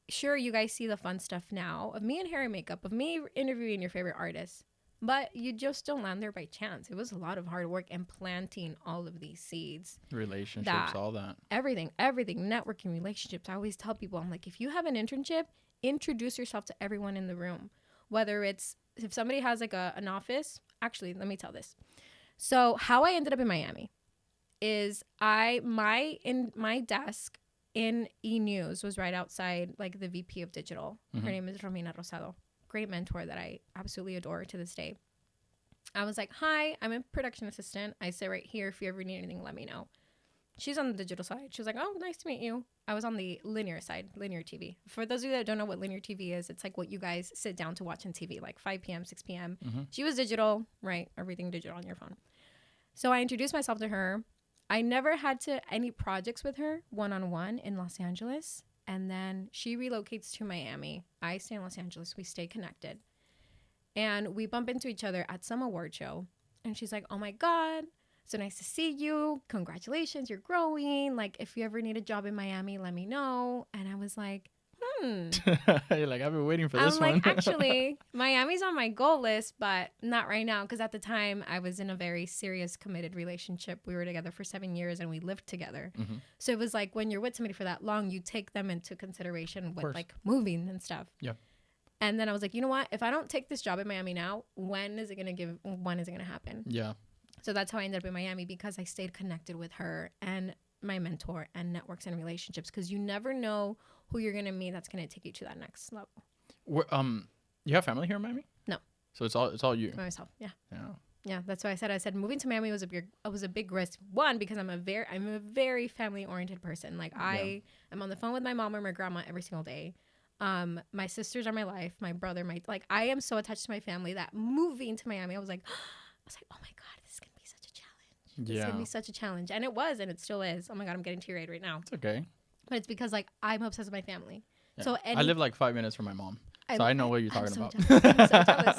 [SPEAKER 1] sure, you guys see the fun stuff now of me and hair and makeup, of me interviewing your favorite artists, but you just don't land there by chance. It was a lot of hard work and planting all of these seeds.
[SPEAKER 2] Relationships, all that.
[SPEAKER 1] Everything, networking, relationships. I always tell people, I'm like, if you have an internship, introduce yourself to everyone in the room. Whether it's, if somebody has like an office, actually, let me tell this. So how I ended up in Miami is my desk in E-News was right outside like the VP of digital. Her name is Romina Rosado. Great mentor that I absolutely adore to this day. I was like, hi, I'm a production assistant. I sit right here. If you ever need anything, let me know. She's on the digital side. She was like, oh, nice to meet you. I was on the linear side, linear TV. For those of you that don't know what linear TV is, it's like what you guys sit down to watch on TV, like 5 p.m., 6 p.m. She was digital, right? Everything digital on your phone. So I introduced myself to her. I never had any projects with her one-on-one in Los Angeles. And then she relocates to Miami. I stay in Los Angeles. We stay connected. And we bump into each other at some award show. And she's like, oh my God, so nice to see you. Congratulations, you're growing. Like, if you ever need a job in Miami, let me know. And I was like,
[SPEAKER 2] You're like, I've been waiting for this one.
[SPEAKER 1] I'm like, actually, Miami's on my goal list, but not right now. Because at the time, I was in a very serious, committed relationship. We were together for 7 years and we lived together. So it was like, when you're with somebody for that long, you take them into consideration with like moving and stuff.
[SPEAKER 2] Yeah.
[SPEAKER 1] And then I was like, you know what? If I don't take this job in Miami now, when is it going to happen?
[SPEAKER 2] Yeah.
[SPEAKER 1] So that's how I ended up in Miami, because I stayed connected with her and my mentor and networks and relationships, because you never know who you're going to meet that's going to take you to that next level.
[SPEAKER 2] You have family here in Miami?
[SPEAKER 1] No.
[SPEAKER 2] So it's all you?
[SPEAKER 1] Myself, yeah.
[SPEAKER 2] Yeah.
[SPEAKER 1] Yeah, that's why I said moving to Miami was a big risk. One, because I'm a very family oriented person. Like, I am on the phone with my mom or my grandma every single day. My sisters are my life. My brother, I am so attached to my family that moving to Miami, I was like, oh my God, this is gonna be such a challenge. It's gonna be such a challenge, and it was, and it still is. Oh my God, I'm getting teary-eyed right now.
[SPEAKER 2] It's okay.
[SPEAKER 1] But it's because like I'm obsessed with my family.
[SPEAKER 2] Yeah.
[SPEAKER 1] So
[SPEAKER 2] I live like 5 minutes from my mom. So I know what you're talking about.
[SPEAKER 1] I'm so jealous.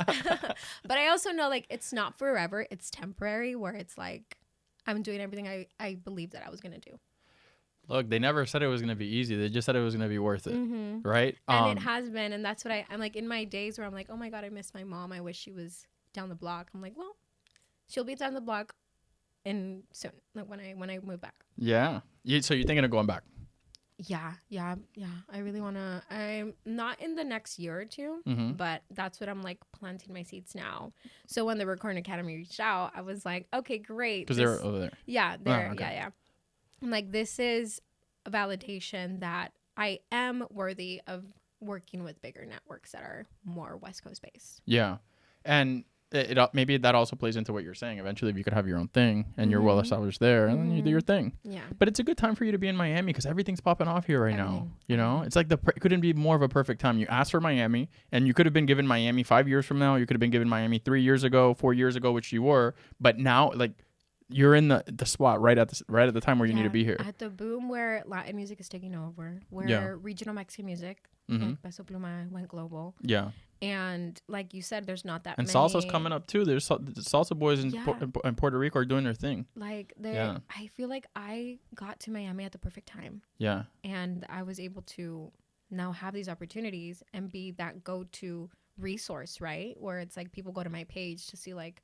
[SPEAKER 1] But I also know like it's not forever. It's temporary, where it's like I'm doing everything I believed that I was going to do.
[SPEAKER 2] Look, they never said it was going to be easy. They just said it was going to be worth it. Right?
[SPEAKER 1] And it has been. And that's what I'm like in my days where I'm like, oh my God, I miss my mom. I wish she was down the block. I'm like, well, she'll be down the block in soon, like when I move back.
[SPEAKER 2] Yeah. So you're thinking of going back?
[SPEAKER 1] Yeah. I really want to. I'm not in the next year or two, but that's what I'm like planting my seeds now. So when the Recording Academy reached out, I was like, okay, great.
[SPEAKER 2] Because they're over there.
[SPEAKER 1] Yeah, yeah. I'm like, this is a validation that I am worthy of working with bigger networks that are more West Coast based.
[SPEAKER 2] Yeah. And it maybe that also plays into what you're saying. Eventually, if you could have your own thing and you're well established there, and then you do your thing.
[SPEAKER 1] Yeah.
[SPEAKER 2] But it's a good time for you to be in Miami because everything's popping off here right now. You know, it's like it couldn't be more of a perfect time. You asked for Miami, and you could have been given Miami 5 years from now. You could have been given Miami 3 years ago, 4 years ago, which you were. But now, like, you're in the spot right at the time where you need to be here.
[SPEAKER 1] At the boom where Latin music is taking over, where regional Mexican music, like Peso Pluma, went global.
[SPEAKER 2] Yeah.
[SPEAKER 1] And like you said, there's not that
[SPEAKER 2] and
[SPEAKER 1] many.
[SPEAKER 2] Salsa's coming up too. There's salsa boys in Puerto Rico are doing their thing.
[SPEAKER 1] Like I feel like I got to Miami at the perfect time. Yeah. And I was able to now have these opportunities and be that go-to resource, right? Where it's like people go to my page to see like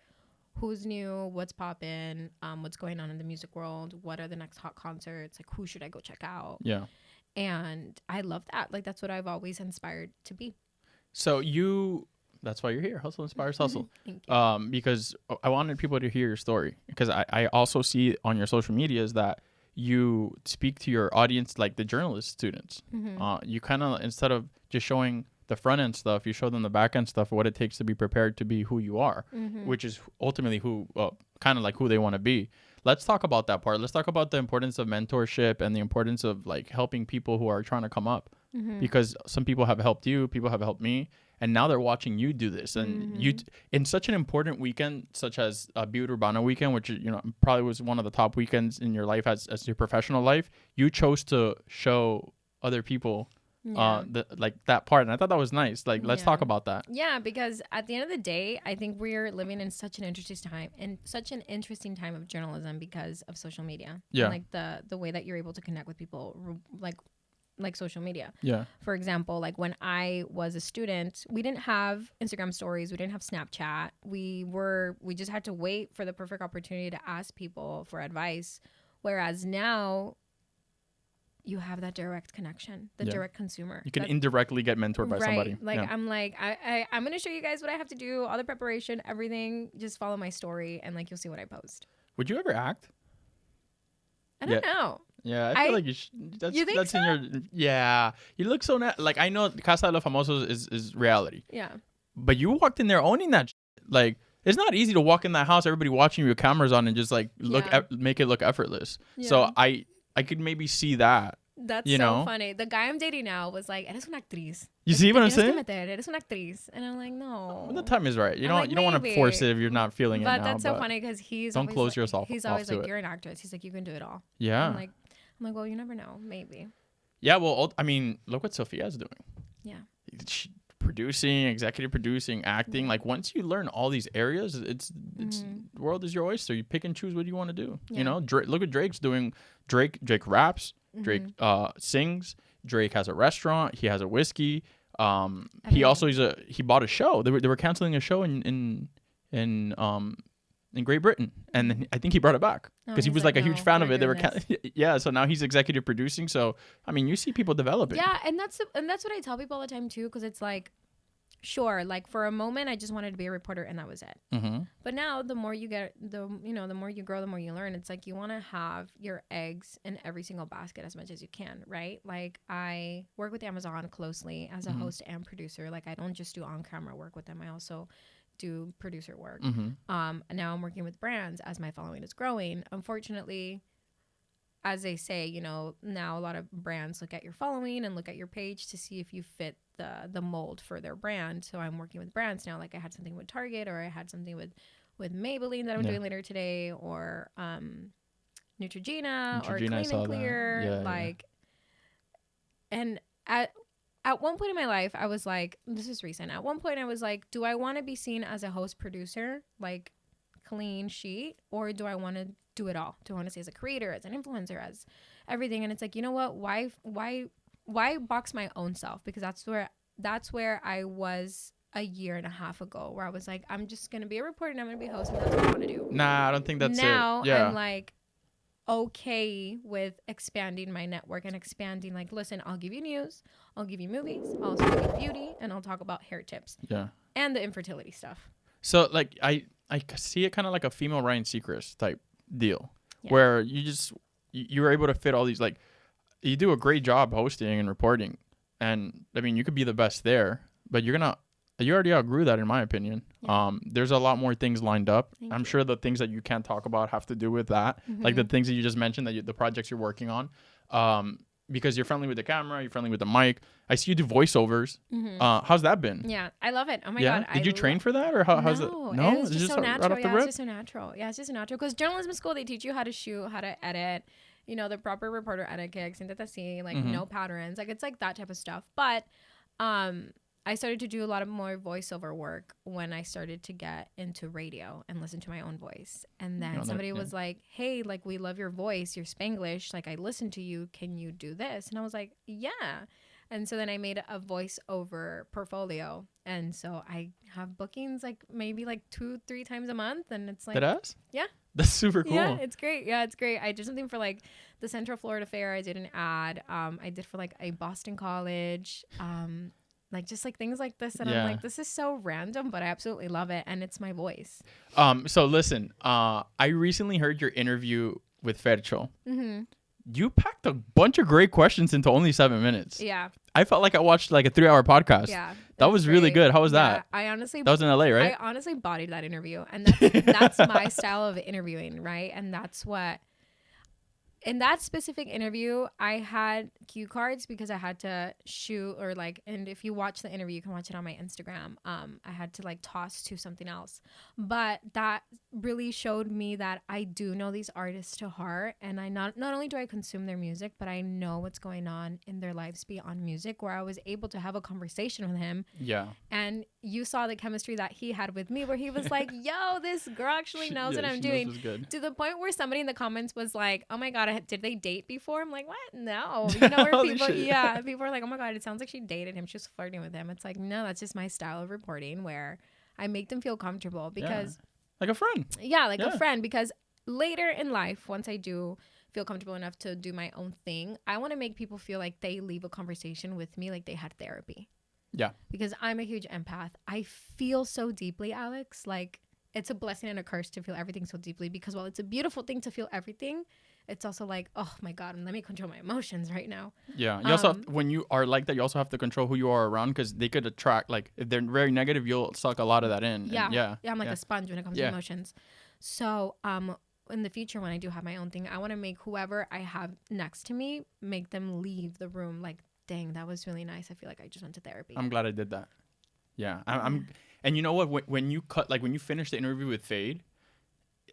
[SPEAKER 1] who's new, what's poppin', what's going on in the music world, what are the next hot concerts, like who should I go check out? Yeah. And I love that. Like that's what I've always inspired to be.
[SPEAKER 2] So that's why you're here. Hustle Inspires Hustle.
[SPEAKER 1] Thank you.
[SPEAKER 2] Because I wanted people to hear your story because I also see on your social medias that you speak to your audience like the journalist students. You kind of, instead of just showing the front end stuff, you show them the back end stuff, what it takes to be prepared to be who you are, which is ultimately who, kind of like who they want to be. Let's talk about that part. Let's talk about the importance of mentorship and the importance of like helping people who are trying to come up, because some people have helped you, people have helped me, and now they're watching you do this. And you, in such an important weekend, such as Butte Urbana weekend, which, you know, probably was one of the top weekends in your life as your professional life, you chose to show other people like that part, and I thought that was nice. Like, let's talk about that.
[SPEAKER 1] Yeah, because at the end of the day, I think we're living in such an interesting time of journalism because of social media.
[SPEAKER 2] Yeah,
[SPEAKER 1] and like the way that you're able to connect with people, like social media.
[SPEAKER 2] Yeah.
[SPEAKER 1] For example, like when I was a student, we didn't have Instagram stories, we didn't have Snapchat. We just had to wait for the perfect opportunity to ask people for advice. Whereas now, you have that direct connection, the direct consumer.
[SPEAKER 2] You can indirectly get mentored by somebody.
[SPEAKER 1] Like, I'm like, I'm going to show you guys what I have to do, all the preparation, everything. Just follow my story and like, you'll see what I post.
[SPEAKER 2] Would you ever act?
[SPEAKER 1] I don't know.
[SPEAKER 2] Yeah, I feel like you should.
[SPEAKER 1] You think
[SPEAKER 2] that's
[SPEAKER 1] so?
[SPEAKER 2] in your. Yeah, you look so like, I know Casa de los Famosos is reality.
[SPEAKER 1] Yeah.
[SPEAKER 2] But you walked in there owning that. Like, it's not easy to walk in that house, everybody watching you with cameras on, and just like make it look effortless. Yeah. So I could maybe see that.
[SPEAKER 1] That's so funny. The guy I'm dating now was like, "Eres una actriz."
[SPEAKER 2] You see what I'm saying?
[SPEAKER 1] Eres una actriz, and I'm like, "No."
[SPEAKER 2] When the time is right. You don't want to force it if you're not feeling it now.
[SPEAKER 1] But that's so funny because he's
[SPEAKER 2] don't close yourself.
[SPEAKER 1] He's always like, "You're an actress." He's like, "You can do it all."
[SPEAKER 2] Yeah.
[SPEAKER 1] I'm like, well, you never know. Maybe.
[SPEAKER 2] Yeah. Well, I mean, look what Sophia's doing.
[SPEAKER 1] Yeah.
[SPEAKER 2] Producing, executive producing, acting. Like, once you learn all these areas, it's the world is your oyster. You pick and choose what you want to do. Yeah. You know, look what Drake's doing. Drake raps. Drake sings. Drake has a restaurant. He has a whiskey. He also he bought a show. They were canceling a show in Great Britain, and then I think he brought it back because he was like a huge fan of it. They were so now he's executive producing. So I mean, you see people developing.
[SPEAKER 1] Yeah, and that's what I tell people all the time too, because it's like, sure, like for a moment I just wanted to be a reporter and that was it. But now the more you get, the more you grow, the more you learn. It's like you want to have your eggs in every single basket as much as you can, right? Like, I work with Amazon closely as a host and producer. Like, I don't just do on-camera work with them. I also do producer work. Now I'm working with brands as my following is growing. Unfortunately, as they say, now a lot of brands look at your following and look at your page to see if you fit the mold for their brand. So I'm working with brands now. Like, I had something with Target, or I had something with Maybelline that I'm doing later today, or Neutrogena, or Clean and Clear. And at one point in my life, I was like, this is recent. At one point, I was like, do I want to be seen as a host producer, like clean sheet, or do I want to do it all? Do I want to say as a creator, as an influencer, as everything? And it's like, you know what? Why box my own self? Because that's where I was a year and a half ago, where I was like, I'm just gonna be a reporter and I'm gonna be a host, and that's what I want to do.
[SPEAKER 2] Nah, I don't think that's
[SPEAKER 1] now
[SPEAKER 2] it. Yeah.
[SPEAKER 1] I'm like, okay with expanding my network and expanding, like, listen, I'll give you news, I'll give you movies, I'll also give you beauty, and I'll talk about hair tips. Yeah. And the infertility stuff.
[SPEAKER 2] So like I see it kind of like a female Ryan Seacrest type deal, where you were able to fit all these, like, you do a great job hosting and reporting, and I mean, you could be the best there, but you already outgrew that, in my opinion. Yeah. There's a lot more things lined up. I'm sure the things that you can't talk about have to do with that, like the things that you just mentioned, the projects you're working on, because you're friendly with the camera, you're friendly with the mic. I see you do voiceovers. How's that been?
[SPEAKER 1] Yeah, I love it. Oh my God.
[SPEAKER 2] Did you train for that, or how's it?
[SPEAKER 1] No, it's just so natural. It's just so natural. Yeah, it's just so natural. Because journalism school, they teach you how to shoot, how to edit, the proper reporter etiquette, like no patterns. Like, it's like that type of stuff. But I started to do a lot of more voiceover work when I started to get into radio and listen to my own voice. And then somebody was like, hey, like, we love your voice. You're Spanglish. Like, I listened to you. Can you do this? And I was like, yeah. And so then I made a voiceover portfolio. And so I have bookings like maybe like 2-3 times a month. And it's like, yeah.
[SPEAKER 2] That's super cool.
[SPEAKER 1] Yeah, it's great. Yeah, it's great. I did something for like the Central Florida Fair. I did an ad. I did for like a Boston college. Like, just like things like this. And I'm like, this is so random, but I absolutely love it. And it's my voice.
[SPEAKER 2] So listen, I recently heard your interview with Fercho. You packed a bunch of great questions into only 7 minutes.
[SPEAKER 1] Yeah.
[SPEAKER 2] I felt like I watched like a 3-hour podcast.
[SPEAKER 1] Yeah.
[SPEAKER 2] That was really good. How was that?
[SPEAKER 1] I honestly...
[SPEAKER 2] That was in LA, right?
[SPEAKER 1] I honestly bodied that interview. And that's my style of interviewing, right? And that's what... In that specific interview, I had cue cards because I had to shoot or like, and if you watch the interview, you can watch it on my Instagram. I had to like toss to something else, but that really showed me that I do know these artists to heart, and I not only do I consume their music, but I know what's going on in their lives beyond music, where I was able to have a conversation with him.
[SPEAKER 2] Yeah.
[SPEAKER 1] And you saw the chemistry that he had with me, where he was like, yo, this girl actually knows what I'm doing. To the point where somebody in the comments was like, oh my God, did they date before? I'm like, what? No. You know, where people, people are like, oh my God, it sounds like she dated him. She was flirting with him. It's like, no, that's just my style of reporting, where I make them feel comfortable because...
[SPEAKER 2] Yeah. Like a friend.
[SPEAKER 1] Yeah, like a friend. Because later in life, once I do feel comfortable enough to do my own thing, I want to make people feel like they leave a conversation with me like they had therapy.
[SPEAKER 2] Yeah.
[SPEAKER 1] Because I'm a huge empath. I feel so deeply, Alex. Like, it's a blessing and a curse to feel everything so deeply, because while it's a beautiful thing to feel everything, it's also like, oh my God, let me control my emotions right now.
[SPEAKER 2] Yeah. You also have, when you are like that, you also have to control who you are around, because they could attract, like, if they're very negative, you'll suck a lot of that in.
[SPEAKER 1] Yeah.
[SPEAKER 2] And
[SPEAKER 1] I'm like a sponge when it comes to emotions. So, in the future, when I do have my own thing, I want to make whoever I have next to me, make them leave the room like, dang, that was really nice. I feel like I just went to therapy.
[SPEAKER 2] I'm glad I did that. Yeah. I'm and you know what? When you finish the interview with Fade,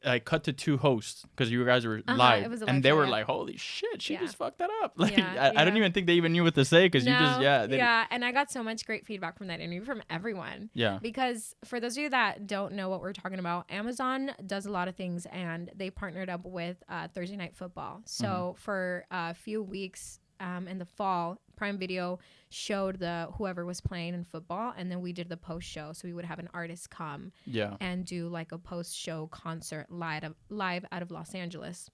[SPEAKER 2] I cut to 2 hosts because you guys were live,
[SPEAKER 1] it was a
[SPEAKER 2] and
[SPEAKER 1] live
[SPEAKER 2] they
[SPEAKER 1] show,
[SPEAKER 2] were like, "Holy shit, she just fucked that up!" Like,
[SPEAKER 1] Yeah,
[SPEAKER 2] I don't even think they even knew what to say, because you just
[SPEAKER 1] and I got so much great feedback from that interview from everyone.
[SPEAKER 2] Yeah.
[SPEAKER 1] Because for those of you that don't know what we're talking about, Amazon does a lot of things, and they partnered up with Thursday Night Football. So for a few weeks in the fall, Prime Video showed whoever was playing in football, and then we did the post show. So we would have an artist come and do like a post show concert live out of Los Angeles.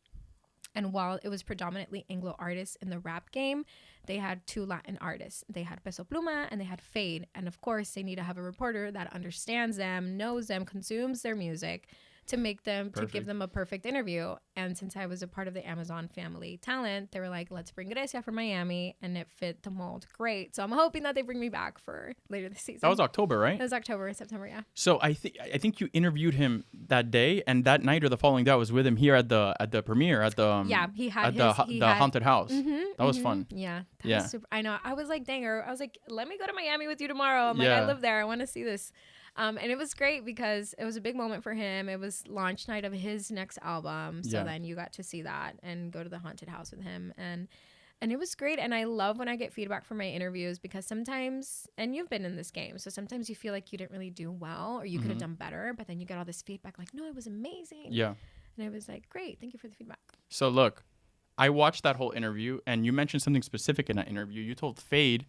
[SPEAKER 1] And while it was predominantly Anglo artists in the rap game, they had 2 Latin artists. They had Peso Pluma and they had Fade. And of course, they need to have a reporter that understands them, knows them, consumes their music, to make them, to give them a perfect interview. And since I was a part of the Amazon family talent, they were like, let's bring Grecia from Miami, and it fit the mold great. So I'm hoping that they bring me back for later this season.
[SPEAKER 2] That was October, right?
[SPEAKER 1] It was October or September, yeah.
[SPEAKER 2] So I think you interviewed him that day, and that night or the following day I was with him here at the premiere at the
[SPEAKER 1] he had
[SPEAKER 2] the haunted house. That was fun.
[SPEAKER 1] Yeah. That was super, I know. I was like, dang, I was like, let me go to Miami with you tomorrow. I'm like, I live there. I want to see this. And it was great because it was a big moment for him. It was launch night of his next album. So then you got to see that and go to the haunted house with him. And it was great. And I love when I get feedback from my interviews, because sometimes, and you've been in this game, so sometimes you feel like you didn't really do well, or you could have done better, but then you get all this feedback like, no, it was amazing. Yeah. And I was like, great. Thank you for the feedback.
[SPEAKER 2] So look, I watched that whole interview, and you mentioned something specific in that interview. You told Fade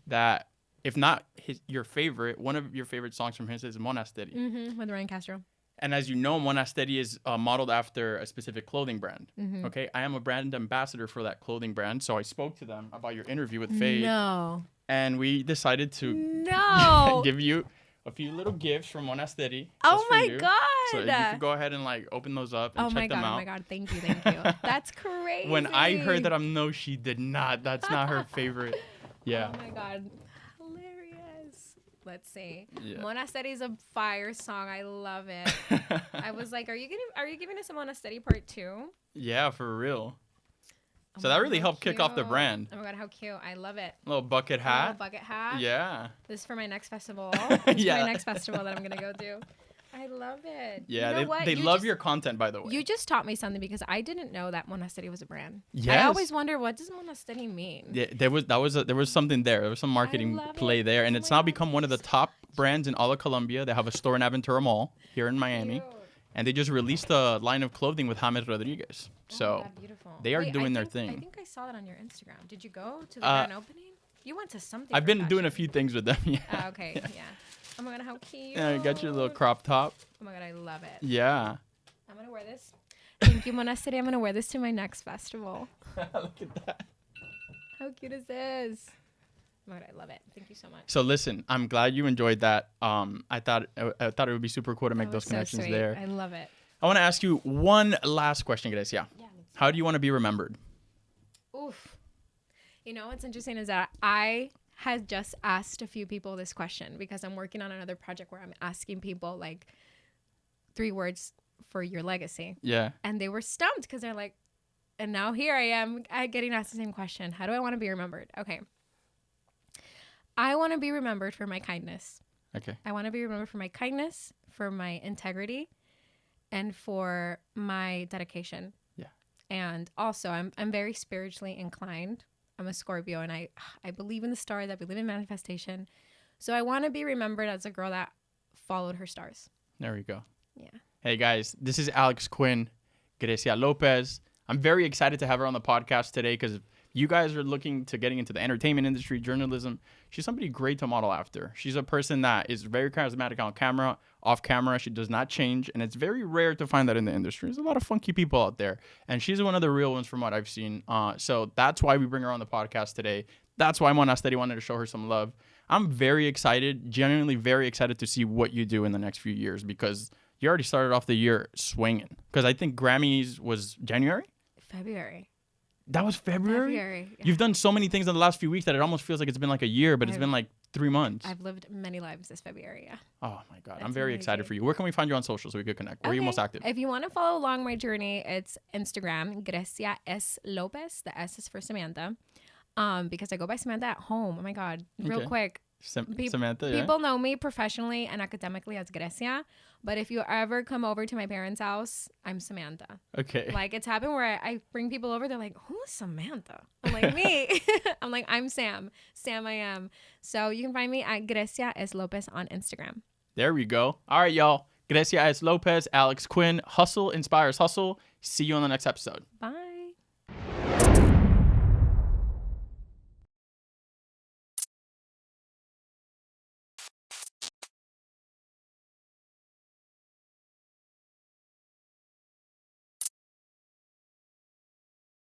[SPEAKER 2] that, if not your favorite, one of your favorite songs from his is Monasteri.
[SPEAKER 1] With Ryan Castro.
[SPEAKER 2] And as you know, Monasteri is modeled after a specific clothing brand. Okay, I am a brand ambassador for that clothing brand, so I spoke to them about your interview with Fade.
[SPEAKER 1] No.
[SPEAKER 2] And we decided to give you a few little gifts from Monasteri.
[SPEAKER 1] Oh my God.
[SPEAKER 2] So you can go ahead and like open those up and check them out.
[SPEAKER 1] Oh my God. Thank you. That's crazy.
[SPEAKER 2] When I heard that, no, she did not. That's not her favorite. Yeah.
[SPEAKER 1] Oh my God. Let's see. Yeah. Monasteri is a fire song. I love it. I was like, are you giving us a Monasteri part 2?
[SPEAKER 2] Yeah, for real. So that really helped kick off the brand.
[SPEAKER 1] Oh my God, how cute. I love it.
[SPEAKER 2] A little bucket hat.
[SPEAKER 1] A little bucket hat.
[SPEAKER 2] Yeah.
[SPEAKER 1] This is for my next festival. This is my next festival that I'm going to go do. I love it.
[SPEAKER 2] Yeah, you know they love your content, by the way.
[SPEAKER 1] You just taught me something, because I didn't know that Monasteri was a brand.
[SPEAKER 2] Yes.
[SPEAKER 1] I always wonder, what does Monasteri mean?
[SPEAKER 2] Yeah, there was something there. There was some marketing play there, and it's now become one of the top brands in all of Colombia. They have a store in Aventura Mall here in Miami. Cute. And they just released a line of clothing with James Rodriguez. So they are doing their thing.
[SPEAKER 1] I think I saw that on your Instagram. Did you go to the grand opening? You went to something.
[SPEAKER 2] I've been doing a few things with them. Yeah.
[SPEAKER 1] Okay. Yeah. Oh my God, how cute.
[SPEAKER 2] Yeah, I got your little crop top.
[SPEAKER 1] Oh my God, I love it.
[SPEAKER 2] Yeah.
[SPEAKER 1] I'm going to wear this. Thank you, Monasteri. I'm going to wear this to my next festival.
[SPEAKER 2] Look at that.
[SPEAKER 1] How cute is this? Oh my God, I love it. Thank you so much.
[SPEAKER 2] So listen, I'm glad you enjoyed that. I thought it would be super cool to make those connections there.
[SPEAKER 1] I love it.
[SPEAKER 2] I want to ask you one last question, Grecia. Yeah. How do you want to be remembered?
[SPEAKER 1] Oof. You know what's interesting is that I had just asked a few people this question because I'm working on another project where I'm asking people like 3 words for your legacy.
[SPEAKER 2] Yeah.
[SPEAKER 1] And they were stumped because they're like, and now here I am getting asked the same question. How do I want to be remembered? Okay. I want to be remembered for my kindness.
[SPEAKER 2] Okay.
[SPEAKER 1] I want to be remembered for my kindness, for my integrity, and for my dedication.
[SPEAKER 2] Yeah.
[SPEAKER 1] And also, I'm very spiritually inclined. I'm a Scorpio, and I believe in the stars. I believe in manifestation. So I want to be remembered as a girl that followed her stars.
[SPEAKER 2] There we go.
[SPEAKER 1] Yeah.
[SPEAKER 2] Hey, guys. This is Alex Quin, Grecia Lopez. I'm very excited to have her on the podcast today because you guys are looking to getting into the entertainment industry, journalism. She's somebody great to model after. She's a person that is very charismatic on camera, off camera. She does not change, and it's very rare to find that in the industry. There's a lot of funky people out there, and she's one of the real ones from what I've seen. So that's why we bring her on the podcast today. That's why Monasteri wanted to show her some love. I'm very excited, genuinely very excited to see what you do in the next few years because you already started off the year swinging. Because I think Grammys was January?
[SPEAKER 1] February.
[SPEAKER 2] That was February?
[SPEAKER 1] Yeah.
[SPEAKER 2] You've done so many things in the last few weeks that it almost feels like it's been like a year, but it's been like 3 months.
[SPEAKER 1] I've lived many lives this February, yeah.
[SPEAKER 2] Oh, my God.
[SPEAKER 1] That's
[SPEAKER 2] I'm very excited for you. Where can we find you on social so we could connect? Where are you most active?
[SPEAKER 1] If you want to follow along my journey, it's Instagram, Grecia S. Lopez. The S is for Samantha. Because I go by Samantha at home. Oh, my God. Real quick.
[SPEAKER 2] Samantha, yeah.
[SPEAKER 1] People know me professionally and academically as Grecia, but if you ever come over to my parents' house, I'm Samantha.
[SPEAKER 2] Okay.
[SPEAKER 1] Like, it's happened where I bring people over, they're like, who's Samantha? I'm like, me. I'm like, I'm Sam. Sam I am. So you can find me at Grecia S. Lopez on Instagram.
[SPEAKER 2] There we go. All right, y'all. Grecia S. Lopez, Alex Quin. Hustle inspires hustle. See you on the next episode.
[SPEAKER 1] Bye.